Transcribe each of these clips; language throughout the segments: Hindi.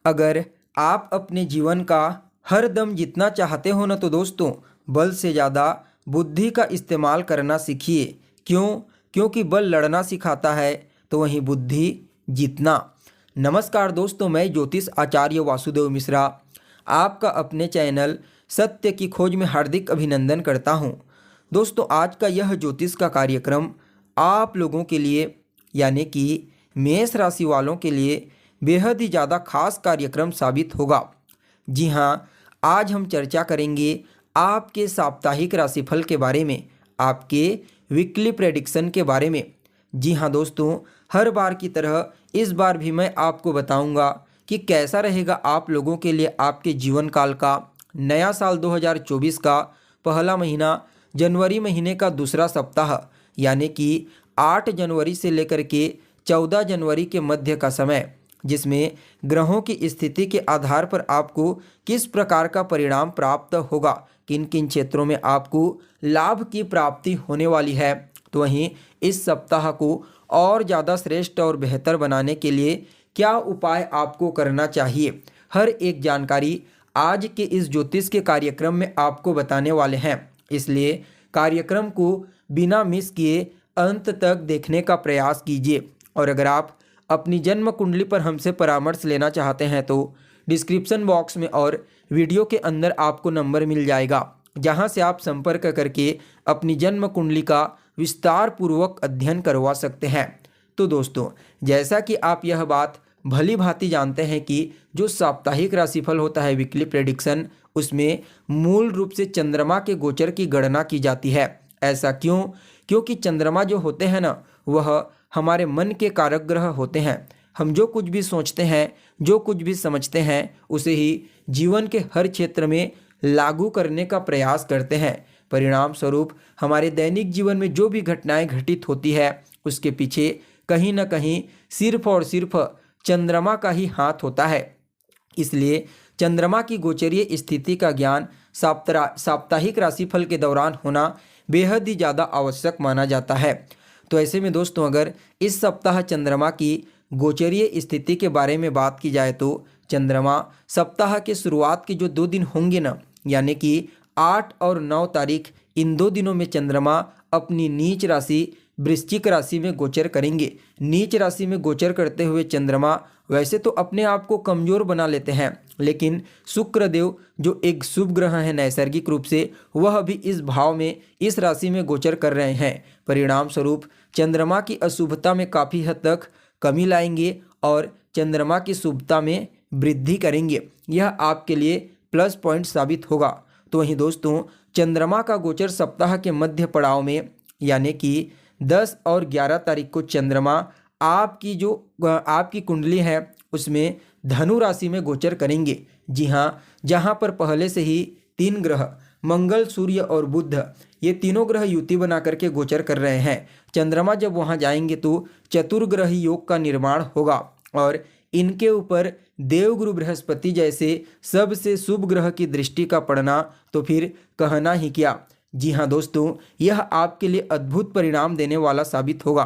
अगर आप अपने जीवन का हर दम जीतना चाहते हो ना तो दोस्तों बल से ज़्यादा बुद्धि का इस्तेमाल करना सीखिए। क्यों? क्योंकि बल लड़ना सिखाता है तो वहीं बुद्धि जीतना। नमस्कार दोस्तों, मैं ज्योतिष आचार्य वासुदेव मिश्रा आपका अपने चैनल सत्य की खोज में हार्दिक अभिनंदन करता हूं। दोस्तों, आज का यह ज्योतिष का कार्यक्रम आप लोगों के लिए यानी कि मेष राशि वालों के लिए बेहद ही ज़्यादा खास कार्यक्रम साबित होगा। जी हाँ, आज हम चर्चा करेंगे आपके साप्ताहिक राशिफल के बारे में, आपके वीकली प्रेडिक्शन के बारे में। जी हाँ दोस्तों, हर बार की तरह इस बार भी मैं आपको बताऊंगा कि कैसा रहेगा आप लोगों के लिए आपके जीवन काल का नया साल 2024 का पहला महीना, जनवरी महीने का दूसरा सप्ताह यानी कि 8 जनवरी से लेकर के 14 जनवरी के मध्य का समय, जिसमें ग्रहों की स्थिति के आधार पर आपको किस प्रकार का परिणाम प्राप्त होगा, किन किन क्षेत्रों में आपको लाभ की प्राप्ति होने वाली है। तो वहीं इस सप्ताह को और ज़्यादा श्रेष्ठ और बेहतर बनाने के लिए क्या उपाय आपको करना चाहिए, हर एक जानकारी आज के इस ज्योतिष के कार्यक्रम में आपको बताने वाले हैं। इसलिए कार्यक्रम को बिना मिस किए अंत तक देखने का प्रयास कीजिए। और अगर आप अपनी जन्म कुंडली पर हमसे परामर्श लेना चाहते हैं तो डिस्क्रिप्शन बॉक्स में और वीडियो के अंदर आपको नंबर मिल जाएगा, जहां से आप संपर्क करके अपनी जन्म कुंडली का विस्तार पूर्वक अध्ययन करवा सकते हैं। तो दोस्तों, जैसा कि आप यह बात भली भांति जानते हैं कि जो साप्ताहिक राशिफल होता है, वीकली प्रेडिक्शन, उसमें मूल रूप से चंद्रमा के गोचर की गणना की जाती है। ऐसा क्यों? क्योंकि चंद्रमा जो होते हैं ना, वह हमारे मन के कारक ग्रह होते हैं। हम जो कुछ भी सोचते हैं, जो कुछ भी समझते हैं, उसे ही जीवन के हर क्षेत्र में लागू करने का प्रयास करते हैं। परिणाम स्वरूप हमारे दैनिक जीवन में जो भी घटनाएं घटित होती है, उसके पीछे कहीं ना कहीं सिर्फ और सिर्फ चंद्रमा का ही हाथ होता है। इसलिए चंद्रमा की गोचरीय स्थिति का ज्ञान साप्ताहिक राशिफल के दौरान होना बेहद ही ज़्यादा आवश्यक माना जाता है। तो ऐसे में दोस्तों, अगर इस सप्ताह चंद्रमा की गोचरीय स्थिति के बारे में बात की जाए तो चंद्रमा सप्ताह के शुरुआत के जो 2 दिन होंगे ना, यानी कि 8 और 9 तारीख, इन 2 दिनों में चंद्रमा अपनी नीच राशि वृश्चिक राशि में गोचर करेंगे। नीच राशि में गोचर करते हुए चंद्रमा वैसे तो अपने आप को कमज़ोर बना लेते हैं, लेकिन शुक्रदेव जो एक शुभ ग्रह है नैसर्गिक रूप से, वह भी इस भाव में, इस राशि में गोचर कर रहे हैं। परिणाम स्वरूप चंद्रमा की अशुभता में काफ़ी हद तक कमी लाएंगे और चंद्रमा की शुभता में वृद्धि करेंगे। यह आपके लिए प्लस पॉइंट साबित होगा। तो वहीं दोस्तों, चंद्रमा का गोचर सप्ताह के मध्य पड़ाव में यानी कि 10 और 11 तारीख को चंद्रमा आपकी कुंडली है उसमें धनु राशि में गोचर करेंगे। जी हाँ, जहाँ पर पहले से ही 3 ग्रह मंगल, सूर्य और बुध, ये तीनों ग्रह युति बना करके गोचर कर रहे हैं। चंद्रमा जब वहाँ जाएंगे तो चतुर्ग्रह योग का निर्माण होगा और इनके ऊपर देवगुरु बृहस्पति जैसे सबसे शुभ ग्रह की दृष्टि का पड़ना तो फिर कहना ही क्या। जी हाँ दोस्तों, यह आपके लिए अद्भुत परिणाम देने वाला साबित होगा।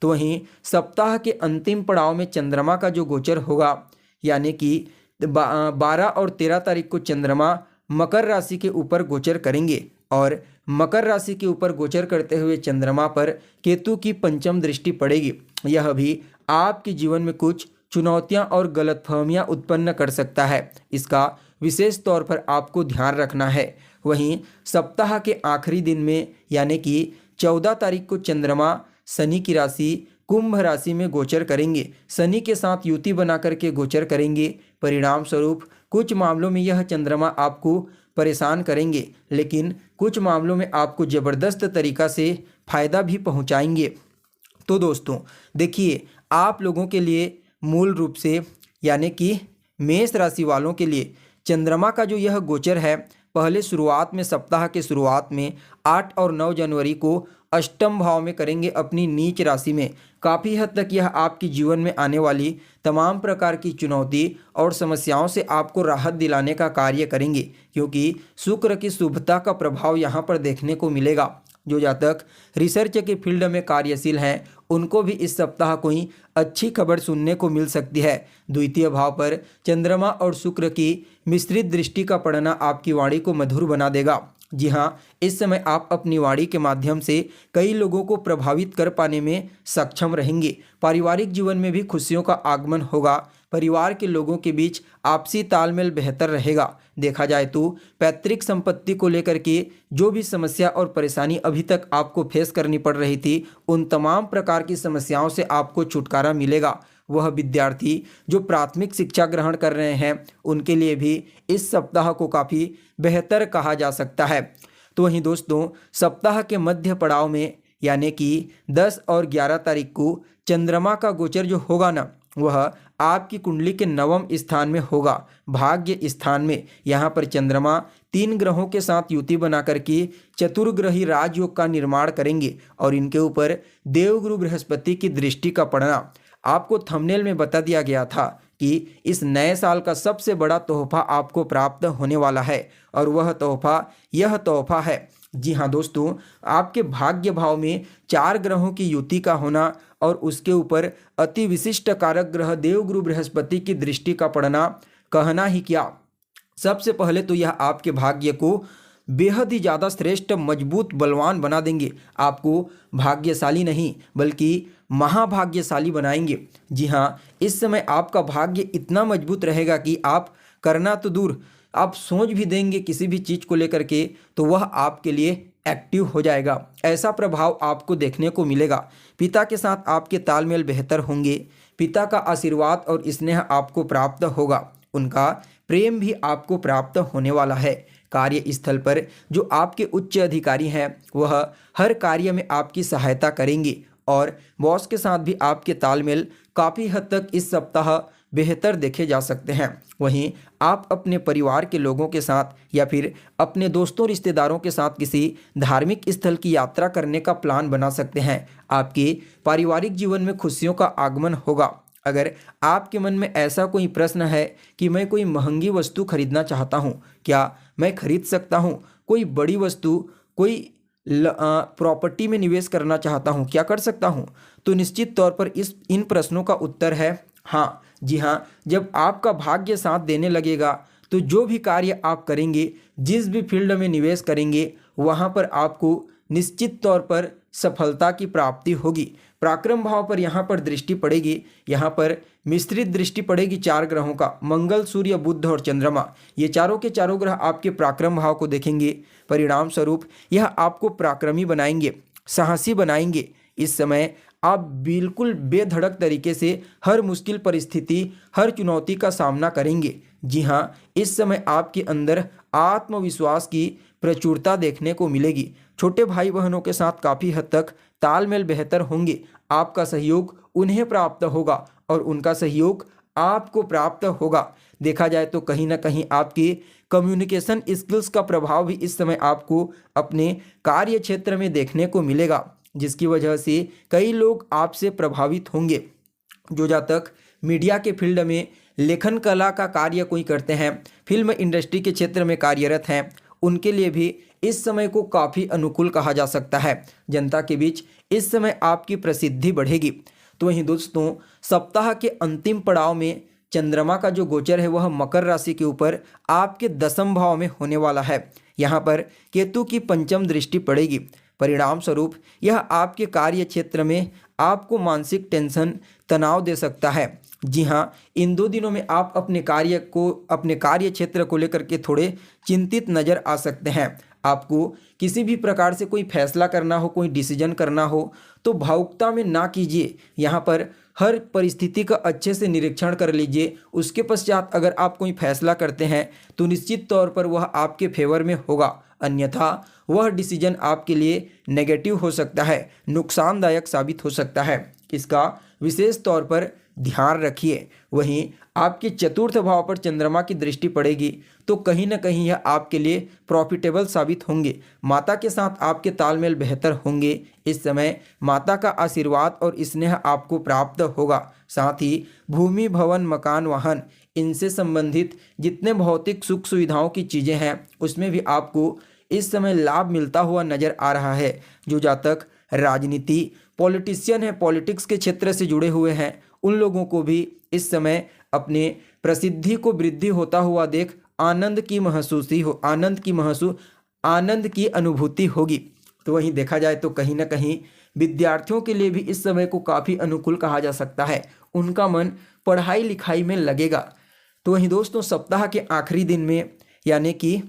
तो वहीं सप्ताह के अंतिम पड़ाव में चंद्रमा का जो गोचर होगा, यानी कि 12 और 13 तारीख को चंद्रमा मकर राशि के ऊपर गोचर करेंगे और मकर राशि के ऊपर गोचर करते हुए चंद्रमा पर केतु की पंचम दृष्टि पड़ेगी। यह भी आपके जीवन में कुछ चुनौतियां और गलतफहमियां उत्पन्न कर सकता है। इसका विशेष तौर पर आपको ध्यान रखना है। वहीं सप्ताह के आखिरी दिन में यानी कि 14 तारीख को चंद्रमा शनि की राशि कुंभ राशि में गोचर करेंगे। शनि के साथ युति बना करके गोचर करेंगे। परिणाम स्वरूप कुछ मामलों में यह चंद्रमा आपको परेशान करेंगे, लेकिन कुछ मामलों में आपको ज़बरदस्त तरीक़ा से फ़ायदा भी पहुंचाएंगे। तो दोस्तों देखिए, आप लोगों के लिए मूल रूप से यानी कि मेष राशि वालों के लिए चंद्रमा का जो यह गोचर है, पहले शुरुआत में, सप्ताह के शुरुआत में 8 और 9 जनवरी को अष्टम भाव में करेंगे अपनी नीच राशि में। काफ़ी हद तक यह आपके जीवन में आने वाली तमाम प्रकार की चुनौती और समस्याओं से आपको राहत दिलाने का कार्य करेंगे, क्योंकि शुक्र की शुभता का प्रभाव यहाँ पर देखने को मिलेगा। जो जातक रिसर्च के फील्ड में कार्यशील हैं उनको भी इस सप्ताह कोई अच्छी खबर सुनने को मिल सकती है। द्वितीय भाव पर चंद्रमा और शुक्र की मिश्रित दृष्टि का पड़ना आपकी वाणी को मधुर बना देगा। जी हाँ, इस समय आप अपनी वाणी के माध्यम से कई लोगों को प्रभावित कर पाने में सक्षम रहेंगे। पारिवारिक जीवन में भी खुशियों का आगमन होगा। परिवार के लोगों के बीच आपसी तालमेल बेहतर रहेगा। देखा जाए तो पैतृक संपत्ति को लेकर के जो भी समस्या और परेशानी अभी तक आपको फेस करनी पड़ रही थी, उन तमाम प्रकार की समस्याओं से आपको छुटकारा मिलेगा। वह विद्यार्थी जो प्राथमिक शिक्षा ग्रहण कर रहे हैं, उनके लिए भी इस सप्ताह को काफ़ी बेहतर कहा जा सकता है। तो वहीं दोस्तों, सप्ताह के मध्य पड़ाव में यानी कि 10 और 11 तारीख को चंद्रमा का गोचर जो होगा ना, वह आपकी कुंडली के 9वें स्थान में होगा, भाग्य स्थान में। यहाँ पर चंद्रमा 3 ग्रहों के साथ युति बना करके चतुर्ग्रही राजयोग का निर्माण करेंगे और इनके ऊपर देवगुरु बृहस्पति की दृष्टि का पड़ना। आपको थंबनेल में बता दिया गया था कि इस नए साल का सबसे बड़ा तोहफा आपको प्राप्त होने वाला है और वह तोहफा यह तोहफा है। जी हाँ दोस्तों, आपके भाग्य भाव में 4 ग्रहों की युति का होना और उसके ऊपर अति विशिष्ट कारक ग्रह देवगुरु बृहस्पति की दृष्टि का पड़ना, कहना ही क्या। सबसे पहले तो यह आपके भाग्य को बेहद ही ज़्यादा श्रेष्ठ, मजबूत, बलवान बना देंगे। आपको भाग्यशाली नहीं बल्कि महाभाग्यशाली बनाएंगे। जी हाँ, इस समय आपका भाग्य इतना मजबूत रहेगा कि आप करना तो दूर, आप सोच भी देंगे किसी भी चीज़ को लेकर के तो वह आपके लिए एक्टिव हो जाएगा। ऐसा प्रभाव आपको देखने को मिलेगा। पिता के साथ आपके तालमेल बेहतर होंगे। पिता का आशीर्वाद और स्नेह आपको प्राप्त होगा। उनका प्रेम भी आपको प्राप्त होने वाला है। कार्यस्थल पर जो आपके उच्च अधिकारी हैं, वह हर कार्य में आपकी सहायता करेंगे और बॉस के साथ भी आपके तालमेल काफ़ी हद तक इस सप्ताह बेहतर देखे जा सकते हैं। वहीं आप अपने परिवार के लोगों के साथ या फिर अपने दोस्तों रिश्तेदारों के साथ किसी धार्मिक स्थल की यात्रा करने का प्लान बना सकते हैं। आपके पारिवारिक जीवन में खुशियों का आगमन होगा। अगर आपके मन में ऐसा कोई प्रश्न है कि मैं कोई महंगी वस्तु खरीदना चाहता हूँ, क्या मैं खरीद सकता हूँ? कोई बड़ी वस्तु, कोई प्रॉपर्टी में निवेश करना चाहता हूँ, क्या कर सकता हूँ? तो निश्चित तौर पर इन प्रश्नों का उत्तर है हाँ। जी हाँ, जब आपका भाग्य साथ देने लगेगा तो जो भी कार्य आप करेंगे, जिस भी फील्ड में निवेश करेंगे, वहाँ पर आपको निश्चित तौर पर सफलता की प्राप्ति होगी। पराक्रम भाव पर यहाँ पर दृष्टि पड़ेगी। यहाँ पर मिश्रित दृष्टि पड़ेगी 4 ग्रहों का, मंगल, सूर्य, बुध और चंद्रमा। ये चारों के चारों ग्रह आपके पराक्रम भाव को देखेंगे। परिणाम स्वरूप यह आपको पराक्रमी बनाएंगे, साहसी बनाएंगे। इस समय आप बिल्कुल बेधड़क तरीके से हर मुश्किल परिस्थिति, हर चुनौती का सामना करेंगे। जी हाँ, इस समय आपके अंदर आत्मविश्वास की प्रचुरता देखने को मिलेगी। छोटे भाई बहनों के साथ काफ़ी हद तक तालमेल बेहतर होंगे। आपका सहयोग उन्हें प्राप्त होगा और उनका सहयोग आपको प्राप्त होगा। देखा जाए तो कहीं ना कहीं आपके कम्युनिकेशन स्किल्स का प्रभाव भी इस समय आपको अपने कार्य क्षेत्र में देखने को मिलेगा, जिसकी वजह से कई लोग आपसे प्रभावित होंगे। जो जातक मीडिया के फील्ड में लेखन कला का कार्य कोई करते हैं, फिल्म इंडस्ट्री के क्षेत्र में कार्यरत हैं, उनके लिए भी इस समय को काफ़ी अनुकूल कहा जा सकता है। जनता के बीच इस समय आपकी प्रसिद्धि बढ़ेगी। तो वहीं दोस्तों, सप्ताह के अंतिम पड़ाव में चंद्रमा का जो गोचर है वह मकर राशि के ऊपर आपके 10वें भाव में होने वाला है। यहाँ पर केतु की 5वीं दृष्टि पड़ेगी। परिणाम स्वरूप यह आपके कार्य क्षेत्र में आपको मानसिक टेंशन, तनाव दे सकता है। जी हाँ, इन 2 दिनों में आप अपने कार्य क्षेत्र को लेकर के थोड़े चिंतित नज़र आ सकते हैं। आपको किसी भी प्रकार से कोई फैसला करना हो, कोई डिसीजन करना हो, तो भावुकता में ना कीजिए। यहाँ पर हर परिस्थिति का अच्छे से निरीक्षण कर लीजिए। उसके पश्चात अगर आप कोई फैसला करते हैं तो निश्चित तौर पर वह आपके फेवर में होगा, अन्यथा वह डिसीजन आपके लिए नेगेटिव हो सकता है, नुकसानदायक साबित हो सकता है। इसका विशेष तौर पर ध्यान रखिए। वहीं आपके 4th भाव पर चंद्रमा की दृष्टि पड़ेगी तो कहीं ना कहीं यह आपके लिए प्रॉफिटेबल साबित होंगे। माता के साथ आपके तालमेल बेहतर होंगे। इस समय माता का आशीर्वाद और स्नेह आपको प्राप्त होगा। साथ ही भूमि, भवन, मकान, वाहन, इनसे संबंधित जितने भौतिक सुख सुविधाओं की चीज़ें हैं, उसमें भी आपको इस समय लाभ मिलता हुआ नजर आ रहा है। जो जातक राजनीति, पॉलिटिशियन हैं, पॉलिटिक्स के क्षेत्र से जुड़े हुए हैं, उन लोगों को भी इस समय अपने प्रसिद्धि को वृद्धि होता हुआ देख आनंद की अनुभूति होगी। तो वहीं देखा जाए तो कहीं ना कहीं विद्यार्थियों के लिए भी इस समय को काफ़ी अनुकूल कहा जा सकता है, उनका मन पढ़ाई लिखाई में लगेगा। तो वहीं दोस्तों सप्ताह के आखिरी दिन में यानी कि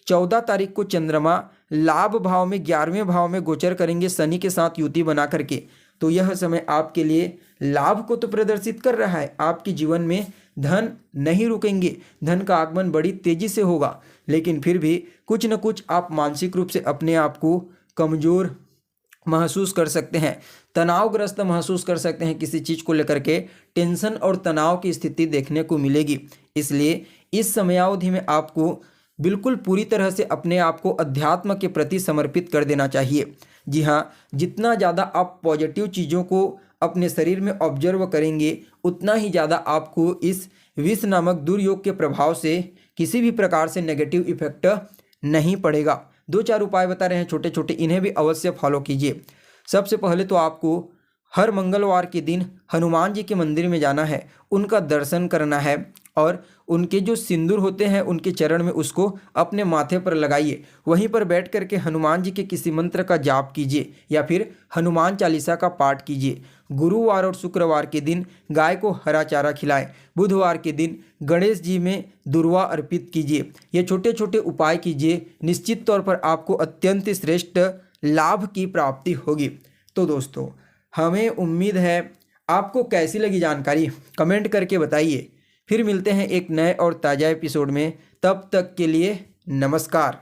14 तारीख को चंद्रमा लाभ भाव में 11वें भाव में गोचर करेंगे शनि के साथ युति बना करके। तो यह समय आपके लिए लाभ को तो प्रदर्शित कर रहा है, आपके जीवन में धन नहीं रुकेंगे, धन का आगमन बड़ी तेजी से होगा, लेकिन फिर भी कुछ न कुछ आप मानसिक रूप से अपने आप को कमज़ोर महसूस कर सकते हैं, तनावग्रस्त महसूस कर सकते हैं, किसी चीज़ को लेकर के टेंशन और तनाव की स्थिति देखने को मिलेगी। इसलिए इस समयावधि में आपको बिल्कुल पूरी तरह से अपने आप को अध्यात्म के प्रति समर्पित कर देना चाहिए। जी हाँ, जितना ज़्यादा आप पॉजिटिव चीज़ों को अपने शरीर में ऑब्जर्व करेंगे, उतना ही ज़्यादा आपको इस विष नामक दुर्योग के प्रभाव से किसी भी प्रकार से नेगेटिव इफेक्ट नहीं पड़ेगा। 2-4 उपाय बता रहे हैं छोटे छोटे, इन्हें भी अवश्य फॉलो कीजिए। सबसे पहले तो आपको हर मंगलवार के दिन हनुमान जी के मंदिर में जाना है, उनका दर्शन करना है और उनके जो सिंदूर होते हैं उनके चरण में उसको अपने माथे पर लगाइए। वहीं पर बैठ करके हनुमान जी के किसी मंत्र का जाप कीजिए या फिर हनुमान चालीसा का पाठ कीजिए। गुरुवार और शुक्रवार के दिन गाय को हरा चारा खिलाएं। बुधवार के दिन गणेश जी में दुर्वा अर्पित कीजिए। ये छोटे छोटे उपाय कीजिए, निश्चित तौर पर आपको अत्यंत श्रेष्ठ लाभ की प्राप्ति होगी। तो दोस्तों हमें उम्मीद है आपको कैसी लगी जानकारी, कमेंट करके बताइए। फिर मिलते हैं एक नए और ताज़ा एपिसोड में, तब तक के लिए नमस्कार।